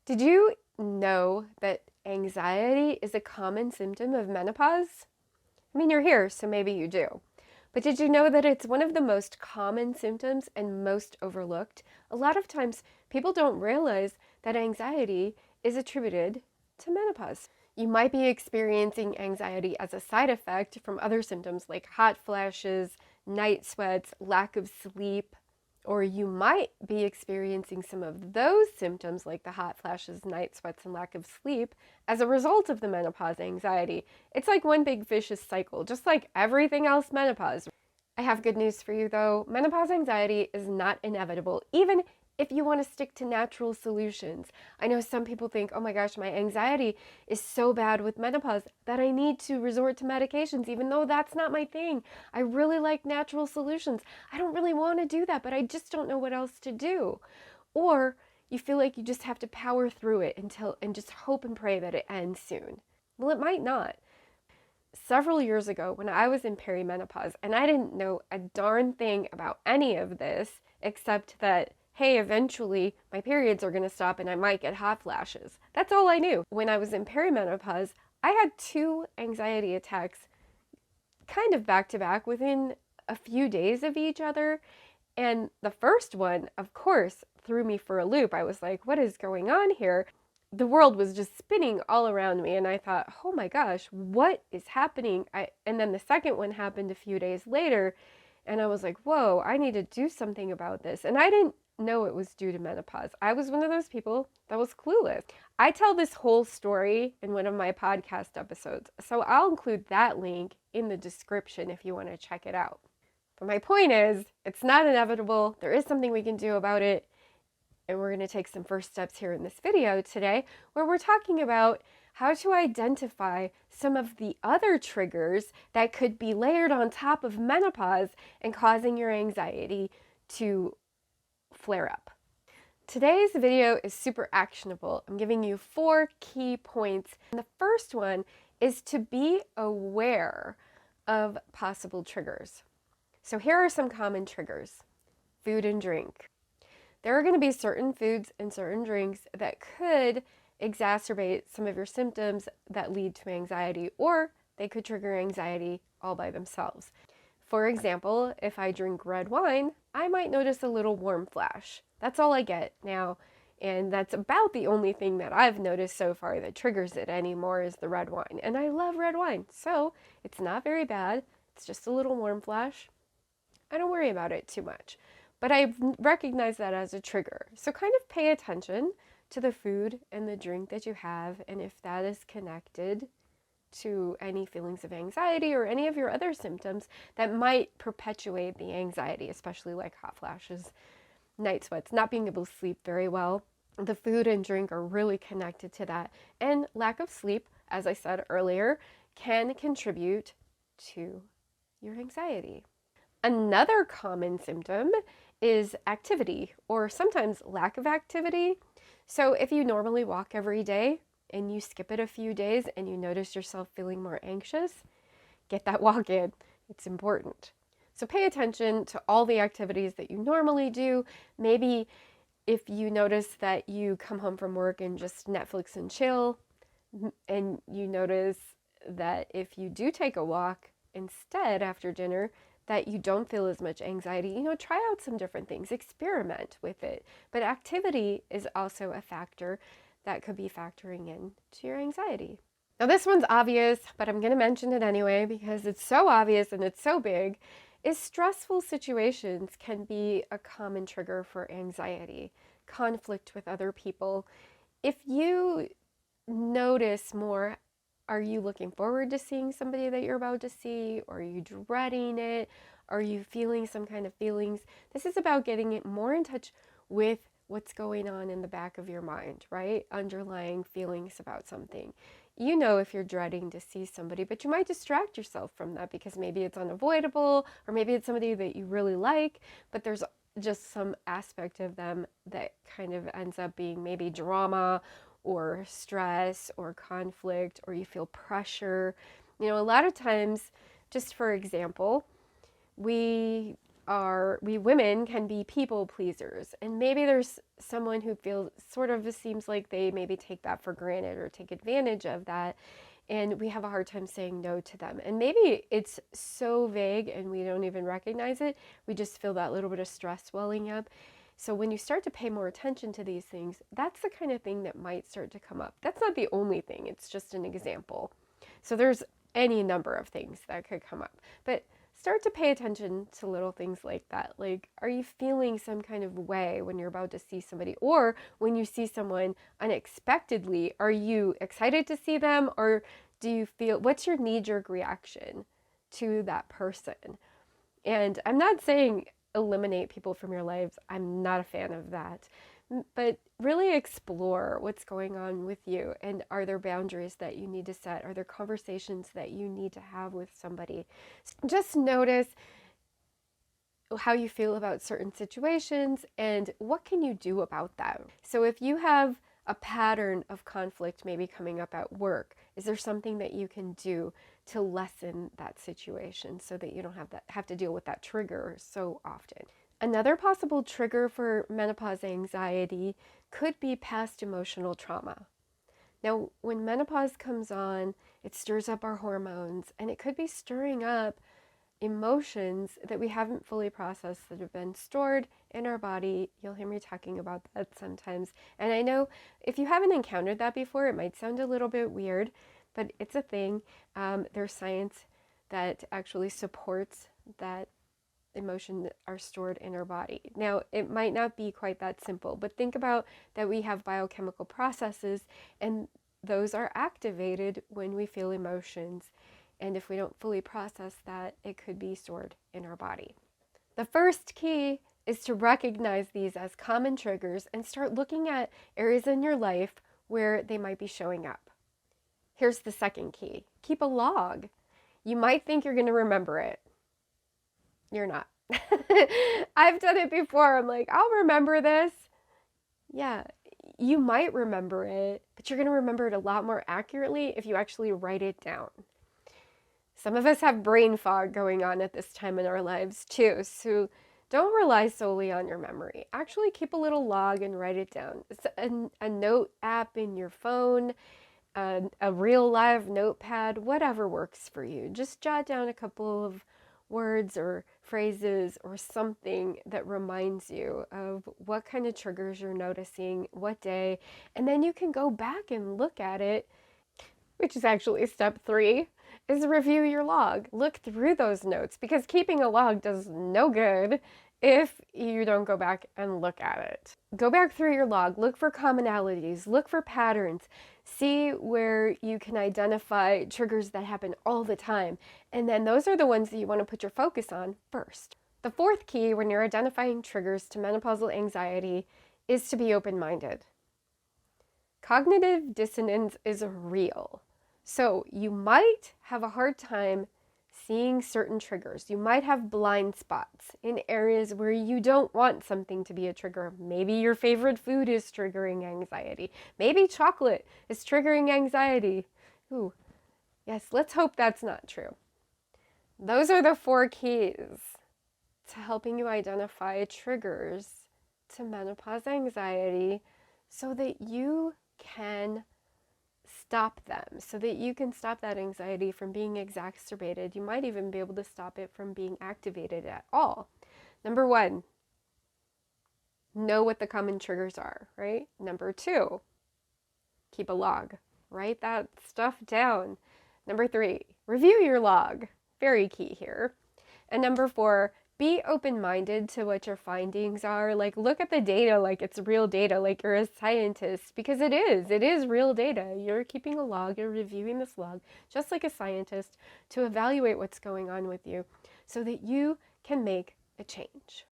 Did you know that anxiety is a common symptom of menopause? I mean, you're here, so maybe you do. But did you know that it's one of the most common symptoms and most overlooked? A lot of times, people don't realize that anxiety is attributed to menopause. You might be experiencing anxiety as a side effect from other symptoms like hot flashes, night sweats, lack of sleep, or you might be experiencing some of those symptoms like the hot flashes, night sweats, and lack of sleep as a result of the menopause anxiety. It's like one big vicious cycle, just like everything else menopause. I have good news for you though. Menopause anxiety is not inevitable, even if you want to stick to natural solutions. I know some people think, oh my gosh, my anxiety is so bad with menopause that I need to resort to medications, even though that's not my thing. I really like natural solutions. I don't really want to do that, but I just don't know what else to do. Or you feel like you just have to power through it and just hope and pray that it ends soon. Well, it might not. Several years ago, when I was in perimenopause, and I didn't know a darn thing about any of this, except that hey, eventually my periods are going to stop and I might get hot flashes. That's all I knew. When I was in perimenopause, I had 2 anxiety attacks kind of back to back within a few days of each other. And the first one, of course, threw me for a loop. I was like, what is going on here? The world was just spinning all around me. And I thought, oh my gosh, what is happening? And then the second one happened a few days later. And I was like, whoa, I need to do something about this. And I didn't know it was due to menopause. I was one of those people that was clueless. I tell this whole story in one of my podcast episodes, so I'll include that link in the description if you want to check it out. But my point is, it's not inevitable. There is something we can do about it. And we're going to take some first steps here in this video today, where we're talking about how to identify some of the other triggers that could be layered on top of menopause and causing your anxiety to flare up. Today's video is super actionable. I'm giving you 4 key points. And the first one is to be aware of possible triggers. So here are some common triggers. Food and drink. There are going to be certain foods and certain drinks that could exacerbate some of your symptoms that lead to anxiety, or they could trigger anxiety all by themselves. For example, if I drink red wine, I might notice a little warm flash. That's all I get now, and that's about the only thing that I've noticed so far that triggers it anymore is the red wine. And I love red wine, so it's not very bad. It's just a little warm flash. I don't worry about it too much, but I recognize that as a trigger. So kind of pay attention to the food and the drink that you have, and if that is connected to any feelings of anxiety or any of your other symptoms that might perpetuate the anxiety, especially like hot flashes, night sweats, not being able to sleep very well. The food and drink are really connected to that. And lack of sleep, as I said earlier, can contribute to your anxiety. Another common symptom is activity, or sometimes lack of activity. So if you normally walk every day, and you skip it a few days and you notice yourself feeling more anxious, get that walk in. It's important. So pay attention to all the activities that you normally do. Maybe if you notice that you come home from work and just Netflix and chill, and you notice that if you do take a walk instead after dinner, that you don't feel as much anxiety, try out some different things, experiment with it. But activity is also a factor that could be factoring in to your anxiety. Now this one's obvious, but I'm going to mention it anyway because it's so obvious and it's so big, is stressful situations can be a common trigger for anxiety, conflict with other people. If you notice more, are you looking forward to seeing somebody that you're about to see? Or are you dreading it? Are you feeling some kind of feelings? This is about getting it more in touch with what's going on in the back of your mind, right? Underlying feelings about something. You know if you're dreading to see somebody, but you might distract yourself from that because maybe it's unavoidable, or maybe it's somebody that you really like, but there's just some aspect of them that kind of ends up being maybe drama or stress or conflict, or you feel pressure. A lot of times, just for example, we we women can be people pleasers. And maybe there's someone who feels sort of seems like they maybe take that for granted or take advantage of that. And we have a hard time saying no to them. And maybe it's so vague and we don't even recognize it. We just feel that little bit of stress welling up. So when you start to pay more attention to these things, that's the kind of thing that might start to come up. That's not the only thing. It's just an example. So there's any number of things that could come up. But start to pay attention to little things like that. Like, are you feeling some kind of way when you're about to see somebody? Or when you see someone unexpectedly, are you excited to see them? Or do you feel, what's your knee-jerk reaction to that person? And I'm not saying eliminate people from your lives. I'm not a fan of that. But really explore what's going on with you, and are there boundaries that you need to set? Are there conversations that you need to have with somebody? Just notice how you feel about certain situations and what can you do about them. So if you have a pattern of conflict maybe coming up at work, is there something that you can do to lessen that situation so that you don't have to deal with that trigger so often? Another possible trigger for menopause anxiety could be past emotional trauma. Now, when menopause comes on, it stirs up our hormones, and it could be stirring up emotions that we haven't fully processed that have been stored in our body. You'll hear me talking about that sometimes. And I know if you haven't encountered that before, it might sound a little bit weird, but it's a thing. There's science that actually supports that emotions are stored in our body. Now, it might not be quite that simple, but think about that we have biochemical processes, and those are activated when we feel emotions. And if we don't fully process that, it could be stored in our body. The first key is to recognize these as common triggers and start looking at areas in your life where they might be showing up. Here's the second key. Keep a log. You might think you're going to remember it. You're not. I've done it before. I'm like, I'll remember this. Yeah, you might remember it, but you're going to remember it a lot more accurately if you actually write it down. Some of us have brain fog going on at this time in our lives too, so don't rely solely on your memory. Actually keep a little log and write it down. It's a note app in your phone, a real live notepad, whatever works for you. Just jot down a couple of words or phrases or something that reminds you of what kind of triggers you're noticing, what day, and then you can go back and look at it, which is actually step 3, is review your log. Look through those notes, because keeping a log does no good if you don't go back and look at it. Go back through your log, look for commonalities, look for patterns, see where you can identify triggers that happen all the time. And then those are the ones that you want to put your focus on first. The fourth key when you're identifying triggers to menopausal anxiety is to be open-minded. Cognitive dissonance is real. So you might have a hard time seeing certain triggers. You might have blind spots in areas where you don't want something to be a trigger. Maybe your favorite food is triggering anxiety. Maybe chocolate is triggering anxiety. Ooh, yes, let's hope that's not true. Those are the 4 keys to helping you identify triggers to menopause anxiety so that you can stop them, so that you can stop that anxiety from being exacerbated. You might even be able to stop it from being activated at all. Number 1, know what the common triggers are, right? Number 2, keep a log. Write that stuff down. Number 3, review your log. Very key here. And number 4, be open-minded to what your findings are. Like, look at the data like it's real data, like you're a scientist, because it is real data. You're keeping a log, you're reviewing this log, just like a scientist, to evaluate what's going on with you so that you can make a change.